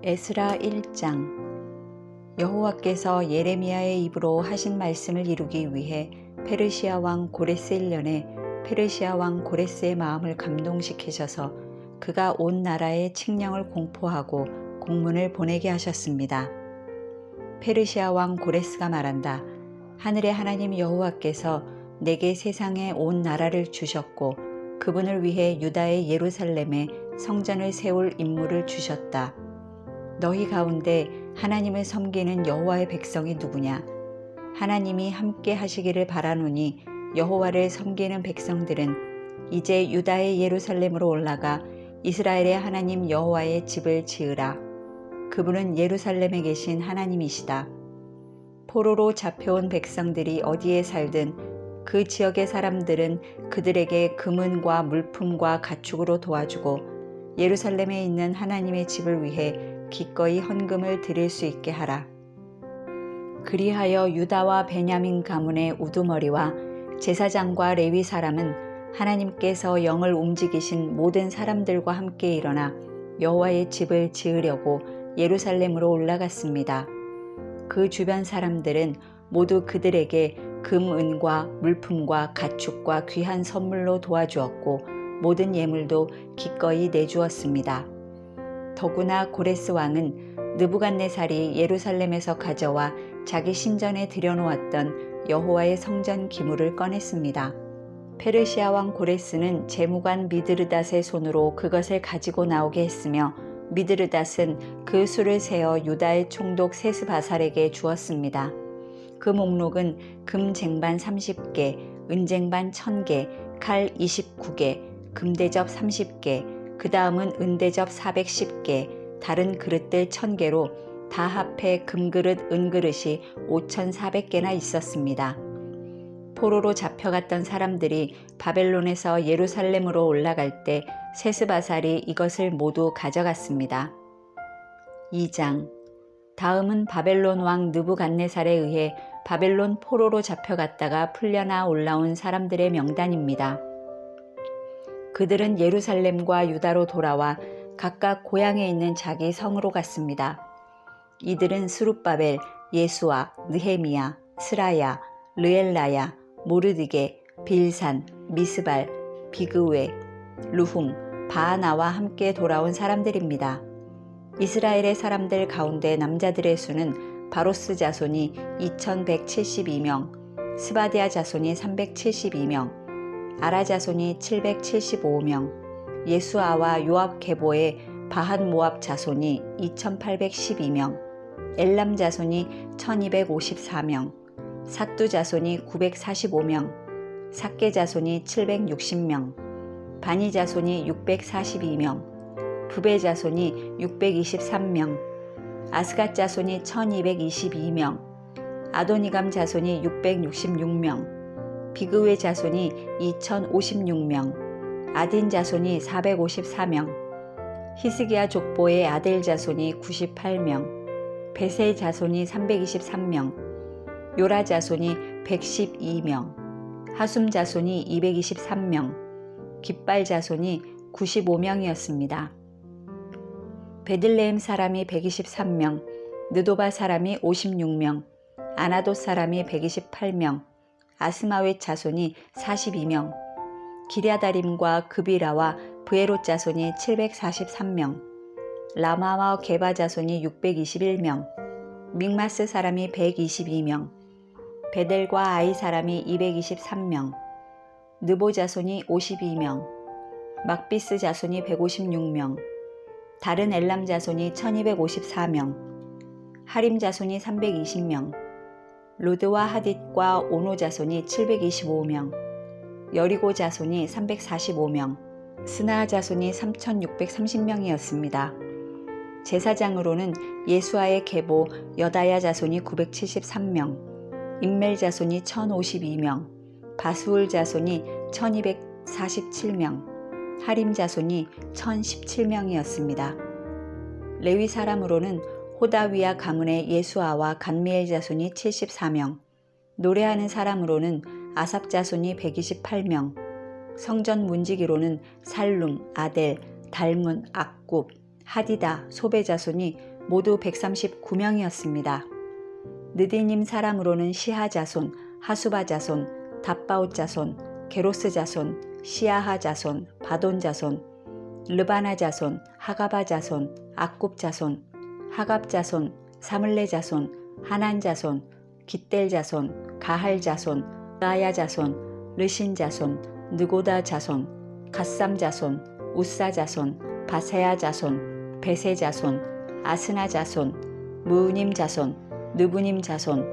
에스라 1장. 여호와께서 예레미야의 입으로 하신 말씀을 이루기 위해 페르시아 왕 고레스 1년에 페르시아 왕 고레스의 마음을 감동시키셔서 그가 온 나라에 칙령을 공포하고 공문을 보내게 하셨습니다. 페르시아 왕 고레스가 말한다. 하늘의 하나님 여호와께서 내게 세상에 온 나라를 주셨고 그분을 위해 유다의 예루살렘에 성전을 세울 임무를 주셨다. 너희 가운데 하나님을 섬기는 여호와의 백성이 누구냐? 하나님이 함께 하시기를 바라노니 여호와를 섬기는 백성들은 이제 유다의 예루살렘으로 올라가 이스라엘의 하나님 여호와의 집을 지으라. 그분은 예루살렘에 계신 하나님이시다. 포로로 잡혀온 백성들이 어디에 살든 그 지역의 사람들은 그들에게 금은과 물품과 가축으로 도와주고 예루살렘에 있는 하나님의 집을 위해 기꺼이 헌금을 드릴 수 있게 하라. 그리하여 유다와 베냐민 가문의 우두머리와 제사장과 레위 사람은 하나님께서 영을 움직이신 모든 사람들과 함께 일어나 여호와의 집을 지으려고 예루살렘으로 올라갔습니다. 그 주변 사람들은 모두 그들에게 금, 은과 물품과 가축과 귀한 선물로 도와주었고 모든 예물도 기꺼이 내주었습니다. 더구나 고레스 왕은 느부갓네살이 예루살렘에서 가져와 자기 신전에 들여놓았던 여호와의 성전 기물을 꺼냈습니다. 페르시아 왕 고레스는 재무관 미드르닷의 손으로 그것을 가지고 나오게 했으며 미드르닷은 그 수를 세어 유다의 총독 세스바살에게 주었습니다. 그 목록은 금 쟁반 30개, 은 쟁반 1000개, 칼 29개, 금대접 30개, 그 다음은 은대접 410개, 다른 그릇들 1000개로 다 합해 금그릇, 은그릇이 5400개나 있었습니다. 포로로 잡혀갔던 사람들이 바벨론에서 예루살렘으로 올라갈 때 세스바살이 이것을 모두 가져갔습니다. 2장. 다음은 바벨론 왕 느부갓네살에 의해 바벨론 포로로 잡혀갔다가 풀려나 올라온 사람들의 명단입니다. 그들은 예루살렘과 유다로 돌아와 각각 고향에 있는 자기 성으로 갔습니다. 이들은 스룹바벨, 예수아, 느헤미야, 스라야, 르엘라야, 모르드게, 빌산, 미스발, 비그웨, 루훔, 바하나와 함께 돌아온 사람들입니다. 이스라엘의 사람들 가운데 남자들의 수는 바로스 자손이 2172명, 스바디아 자손이 372명, 아라 자손이 775명, 예수아와 요압 계보의 바한 모압 자손이 2812명, 엘람 자손이 1254명, 삿두 자손이 945명, 삭게 자손이 760명, 바니 자손이 642명, 부베 자손이 623명, 아스갓 자손이 1222명, 아도니감 자손이 666명, 비그웨 자손이 2056명, 아딘 자손이 454명, 히스기야 족보의 아델 자손이 98명, 베세 자손이 323명, 요라 자손이 112명, 하숨 자손이 223명, 깃발 자손이 95명이었습니다. 베들레헴 사람이 123명, 느도바 사람이 56명, 아나돗 사람이 128명, 아스마웻 자손이 42명, 기랴다림과 그비라와 브에롯 자손이 743명, 라마와 게바 자손이 621명, 믹마스 사람이 122명, 베델과 아이 사람이 223명, 느보 자손이 52명, 막비스 자손이 156명, 다른 엘람 자손이 1254명, 하림 자손이 320명, 로드와 하딧과 오노 자손이 725명, 여리고 자손이 345명, 스나아 자손이 3630명이었습니다. 제사장으로는 예수아의 계보 여다야 자손이 973명, 임멜 자손이 1052명, 바수울 자손이 1247명, 하림 자손이 1017명이었습니다. 레위 사람으로는 호다위야 가문의 예수아와 간미엘 자손이 74명, 노래하는 사람으로는 아삽 자손이 128명, 성전 문지기로는 살룸, 아델, 달문, 악굽, 하디다, 소베 자손이 모두 139명이었습니다. 느디님 사람으로는 시하 자손, 하수바 자손, 답바옷 자손, 게로스 자손, 시아하 자손, 바돈 자손, 르바나 자손, 하가바 자손, 악굽 자손, 하갑 자손, 사물레 자손, 하난 자손, 깃델 자손, 가할 자손, 라야 자손, 르신 자손, 느고다 자손, 갓삼 자손, 우사 자손, 바세야 자손, 베세 자손, 아스나 자손, 무우님 자손, 느부님 자손,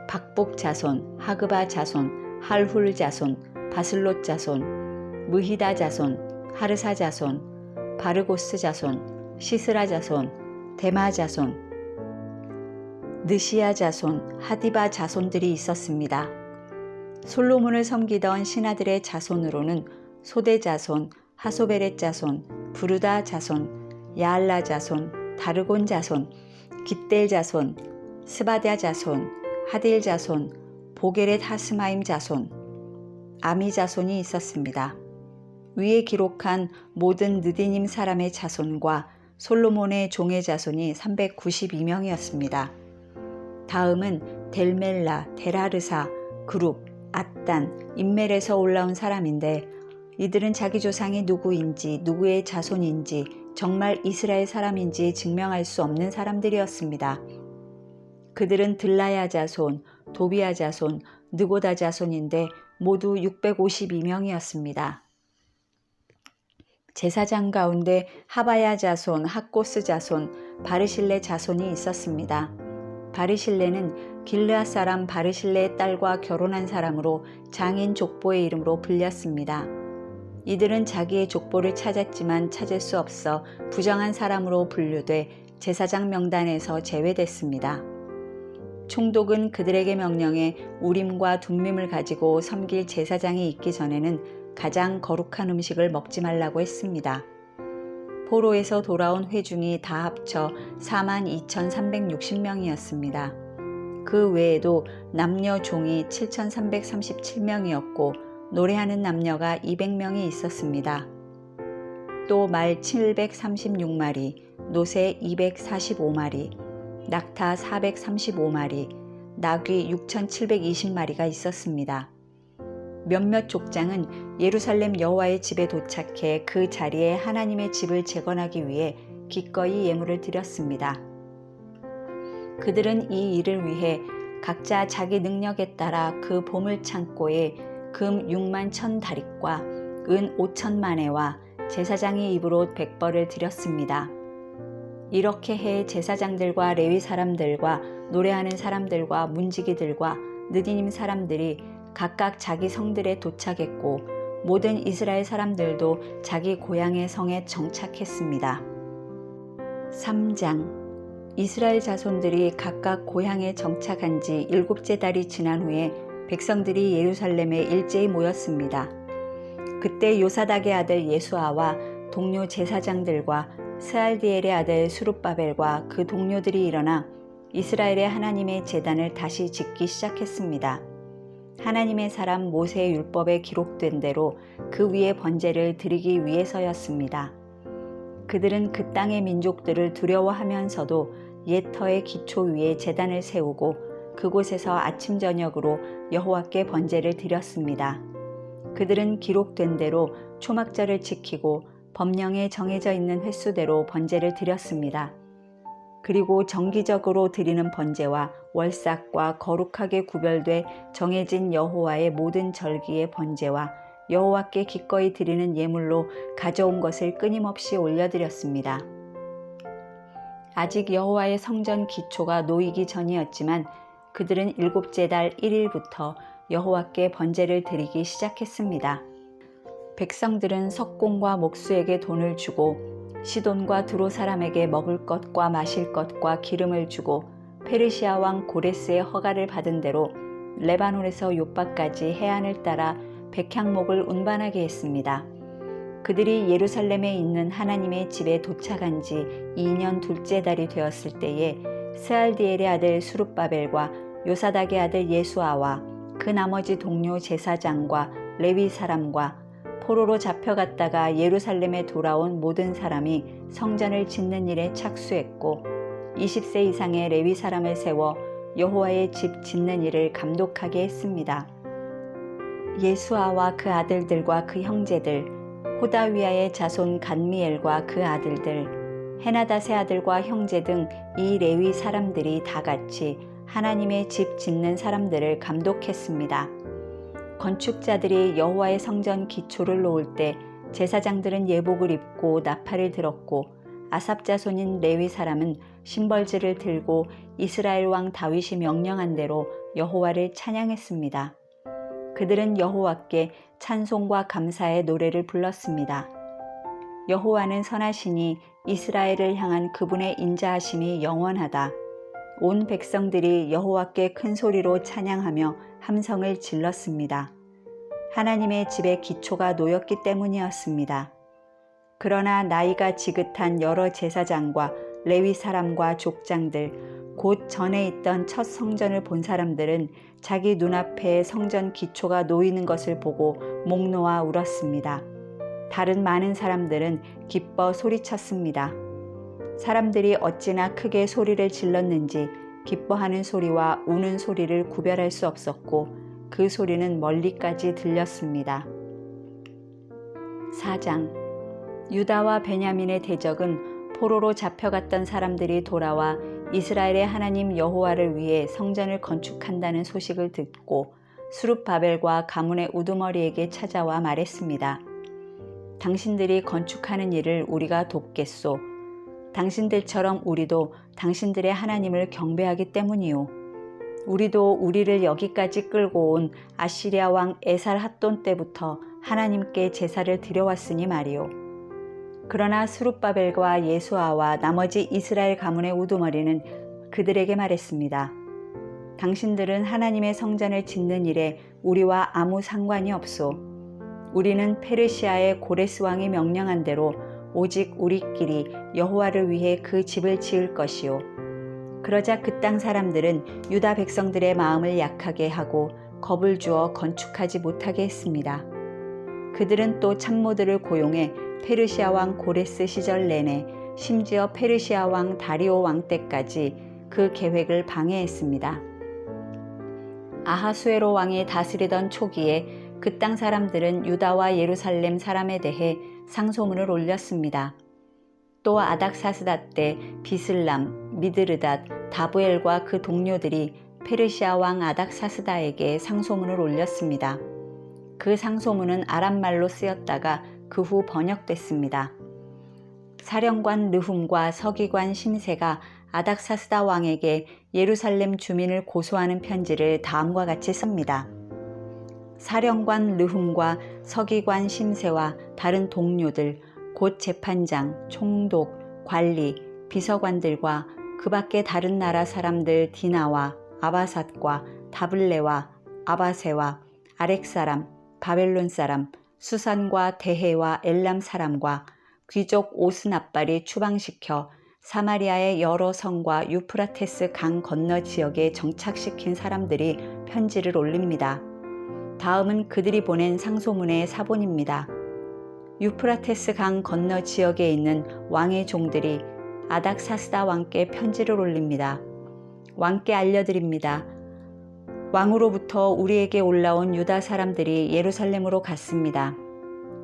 박복 자손, 하그바 자손, 할훌 자손, 바슬롯 자손, 무히다 자손, 하르사 자손, 바르고스 자손, 시스라 자손, 데마 자손, 느시아 자손, 하디바 자손들이 있었습니다. 솔로몬을 섬기던 신하들의 자손으로는 소대 자손, 하소베렛 자손, 부르다 자손, 야알라 자손, 다르곤 자손, 깃델 자손, 스바랴 자손, 하딜 자손, 보게렛 하스마임 자손, 아미 자손이 있었습니다. 위에 기록한 모든 느디님 사람의 자손과 솔로몬의 종의 자손이 392명이었습니다. 다음은 델멜라, 데라르사, 그룹, 앗단, 인멜에서 올라온 사람인데 이들은 자기 조상이 누구인지 누구의 자손인지 정말 이스라엘 사람인지 증명할 수 없는 사람들이었습니다. 그들은 들라야 자손, 도비야 자손, 느고다 자손인데 모두 652명이었습니다. 제사장 가운데 하바야 자손, 학고스 자손, 바르실레 자손이 있었습니다. 바르실레는 길르앗 사람 바르실레의 딸과 결혼한 사람으로 장인 족보의 이름으로 불렸습니다. 이들은 자기의 족보를 찾았지만 찾을 수 없어 부정한 사람으로 분류돼 제사장 명단에서 제외됐습니다. 총독은 그들에게 명령해 우림과 둠밈을 가지고 섬길 제사장이 있기 전에는 가장 거룩한 음식을 먹지 말라고 했습니다. 포로에서 돌아온 회중이 다 합쳐 42,360명이었습니다. 그 외에도 남녀 종이 7,337명이었고 노래하는 남녀가 200명이 있었습니다. 또 말 736마리, 노새 245마리, 낙타 435마리, 나귀 6,720마리가 있었습니다. 몇몇 족장은 예루살렘 여호와의 집에 도착해 그 자리에 하나님의 집을 재건하기 위해 기꺼이 예물을 드렸습니다. 그들은 이 일을 위해 각자 자기 능력에 따라 그 보물 창고에 금 6만 1,000다릿과 은 5,000만회와 제사장의 입으로 100벌을 드렸습니다. 이렇게 해 제사장들과 레위 사람들과 노래하는 사람들과 문지기들과 느디님 사람들이 각각 자기 성들에 도착했고 모든 이스라엘 사람들도 자기 고향의 성에 정착했습니다. 3장 이스라엘 자손들이 각각 고향에 정착한 지 7째 달이 지난 후에 백성들이 예루살렘에 일제히 모였습니다. 그때 요사닥의 아들 예수아와 동료 제사장들과 스알디엘의 아들 수룹바벨과 그 동료들이 일어나 이스라엘의 하나님의 제단을 다시 짓기 시작했습니다. 하나님의 사람 모세의 율법에 기록된 대로 그 위에 번제를 드리기 위해서였습니다. 그들은 그 땅의 민족들을 두려워하면서도 옛 터의 기초 위에 제단을 세우고 그곳에서 아침 저녁으로 여호와께 번제를 드렸습니다. 그들은 기록된 대로 초막절을 지키고 법령에 정해져 있는 횟수대로 번제를 드렸습니다. 그리고 정기적으로 드리는 번제와 월삭과 거룩하게 구별돼 정해진 여호와의 모든 절기의 번제와 여호와께 기꺼이 드리는 예물로 가져온 것을 끊임없이 올려드렸습니다. 아직 여호와의 성전 기초가 놓이기 전이었지만 그들은 7째 달 1일부터 여호와께 번제를 드리기 시작했습니다. 백성들은 석공과 목수에게 돈을 주고 시돈과 두로 사람에게 먹을 것과 마실 것과 기름을 주고 페르시아 왕 고레스의 허가를 받은 대로 레바논에서 욥바까지 해안을 따라 백향목을 운반하게 했습니다. 그들이 예루살렘에 있는 하나님의 집에 도착한 지 2년 둘째 달이 되었을 때에 스알디엘의 아들 수룹바벨과 요사닥의 아들 예수아와 그 나머지 동료 제사장과 레위 사람과 포로로 잡혀갔다가 예루살렘에 돌아온 모든 사람이 성전을 짓는 일에 착수했고 20세 이상의 레위 사람을 세워 여호와의 집 짓는 일을 감독하게 했습니다. 예수아와 그 아들들과 그 형제들, 호다위아의 자손 간미엘과 그 아들들, 헤나닷의 아들과 형제 등 이 레위 사람들이 다 같이 하나님의 집 짓는 사람들을 감독했습니다. 건축자들이 여호와의 성전 기초를 놓을 때 제사장들은 예복을 입고 나팔을 들었고 아삽 자손인 레위 사람은 심벌지를 들고 이스라엘 왕 다윗이 명령한 대로 여호와를 찬양했습니다. 그들은 여호와께 찬송과 감사의 노래를 불렀습니다. 여호와는 선하시니 이스라엘을 향한 그분의 인자하심이 영원하다. 온 백성들이 여호와께 큰 소리로 찬양하며 함성을 질렀습니다. 하나님의 집의 기초가 놓였기 때문이었습니다. 그러나 나이가 지긋한 여러 제사장과 레위 사람과 족장들, 곧 전에 있던 첫 성전을 본 사람들은 자기 눈앞에 성전 기초가 놓이는 것을 보고 목 놓아 울었습니다. 다른 많은 사람들은 기뻐 소리쳤습니다. 사람들이 어찌나 크게 소리를 질렀는지 기뻐하는 소리와 우는 소리를 구별할 수 없었고 그 소리는 멀리까지 들렸습니다. 4장 유다와 베냐민의 대적은 포로로 잡혀갔던 사람들이 돌아와 이스라엘의 하나님 여호와를 위해 성전을 건축한다는 소식을 듣고 수룹바벨과 가문의 우두머리에게 찾아와 말했습니다. 당신들이 건축하는 일을 우리가 돕겠소. 당신들처럼 우리도 당신들의 하나님을 경배하기 때문이요. 우리도 우리를 여기까지 끌고 온 아시리아 왕 에살핫돈 때부터 하나님께 제사를 드려왔으니 말이요. 그러나 스룹바벨과 예수아와 나머지 이스라엘 가문의 우두머리는 그들에게 말했습니다. 당신들은 하나님의 성전을 짓는 일에 우리와 아무 상관이 없소. 우리는 페르시아의 고레스 왕이 명령한 대로 오직 우리끼리 여호와를 위해 그 집을 지을 것이요. 그러자 그 땅 사람들은 유다 백성들의 마음을 약하게 하고 겁을 주어 건축하지 못하게 했습니다. 그들은 또 참모들을 고용해 페르시아 왕 고레스 시절 내내 심지어 페르시아 왕 다리오 왕 때까지 그 계획을 방해했습니다. 아하수에로 왕이 다스리던 초기에 그 땅 사람들은 유다와 예루살렘 사람에 대해 상소문을 올렸습니다. 또 아닥사스다 때 비슬람, 미드르닷, 다부엘과 그 동료들이 페르시아 왕 아닥사스다에게 상소문을 올렸습니다. 그 상소문은 아람말로 쓰였다가 그 후 번역됐습니다. 사령관 르훔과 서기관 심세가 아닥사스다 왕에게 예루살렘 주민을 고소하는 편지를 다음과 같이 씁니다. 사령관 르훔과 서기관 심세와 다른 동료들, 곧 재판장, 총독, 관리, 비서관들과 그 밖의 다른 나라 사람들 디나와 아바삿과 다블레와 아바세와 아렉 사람, 바벨론 사람, 수산과 대해와 엘람 사람과 귀족 오스납발이 추방시켜 사마리아의 여러 성과 유프라테스 강 건너 지역에 정착시킨 사람들이 편지를 올립니다. 다음은 그들이 보낸 상소문의 사본입니다. 유프라테스 강 건너 지역에 있는 왕의 종들이 아닥사스다 왕께 편지를 올립니다. 왕께 알려드립니다. 왕으로부터 우리에게 올라온 유다 사람들이 예루살렘으로 갔습니다.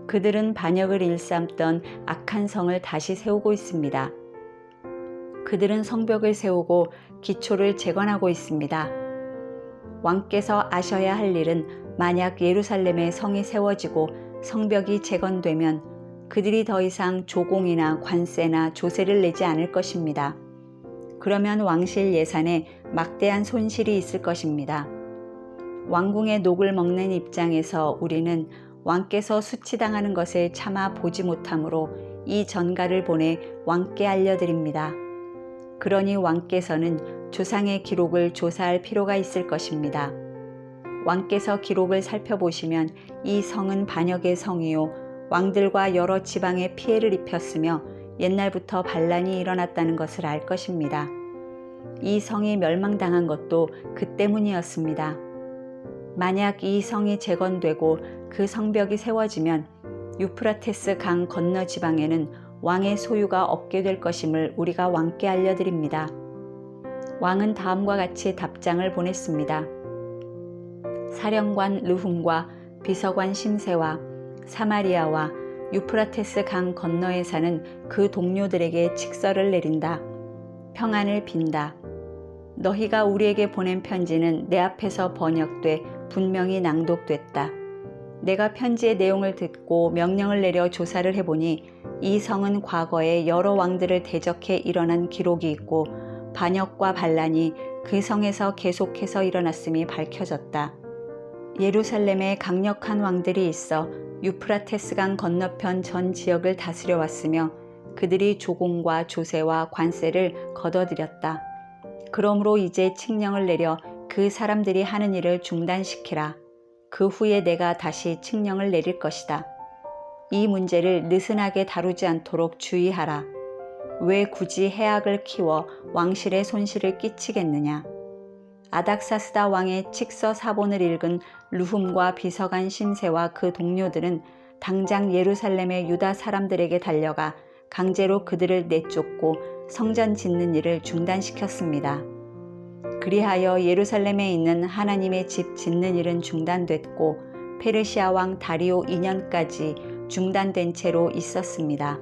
그들은 반역을 일삼던 악한 성을 다시 세우고 있습니다. 그들은 성벽을 세우고 기초를 재건하고 있습니다. 왕께서 아셔야 할 일은 만약 예루살렘에 성이 세워지고 성벽이 재건되면 그들이 더 이상 조공이나 관세나 조세를 내지 않을 것입니다. 그러면 왕실 예산에 막대한 손실이 있을 것입니다. 왕궁의 녹을 먹는 입장에서 우리는 왕께서 수치당하는 것을 참아 보지 못하므로 이 전가를 보내 왕께 알려드립니다. 그러니 왕께서는 조상의 기록을 조사할 필요가 있을 것입니다. 왕께서 기록을 살펴보시면 이 성은 반역의 성이요 왕들과 여러 지방에 피해를 입혔으며 옛날부터 반란이 일어났다는 것을 알 것입니다. 이 성이 멸망당한 것도 그 때문이었습니다. 만약 이 성이 재건되고 그 성벽이 세워지면 유프라테스 강 건너 지방에는 왕의 소유가 없게 될 것임을 우리가 왕께 알려드립니다. 왕은 다음과 같이 답장을 보냈습니다. 사령관 르훔과 비서관 심세와 사마리아와 유프라테스 강 건너에 사는 그 동료들에게 칙서를 내린다. 평안을 빈다. 너희가 우리에게 보낸 편지는 내 앞에서 번역돼 분명히 낭독됐다. 내가 편지의 내용을 듣고 명령을 내려 조사를 해보니 이 성은 과거에 여러 왕들을 대적해 일어난 기록이 있고 반역과 반란이 그 성에서 계속해서 일어났음이 밝혀졌다. 예루살렘에 강력한 왕들이 있어 유프라테스강 건너편 전 지역을 다스려 왔으며 그들이 조공과 조세와 관세를 걷어들였다. 그러므로 이제 칙령을 내려 그 사람들이 하는 일을 중단시키라. 그 후에 내가 다시 칙령을 내릴 것이다. 이 문제를 느슨하게 다루지 않도록 주의하라. 왜 굳이 해악을 키워 왕실에 손실을 끼치겠느냐. 아닥사스다 왕의 칙서 사본을 읽은 르훔과 비서관 심세와 그 동료들은 당장 예루살렘의 유다 사람들에게 달려가 강제로 그들을 내쫓고 성전 짓는 일을 중단시켰습니다. 그리하여 예루살렘에 있는 하나님의 집 짓는 일은 중단됐고 페르시아 왕 다리오 2년까지 중단된 채로 있었습니다.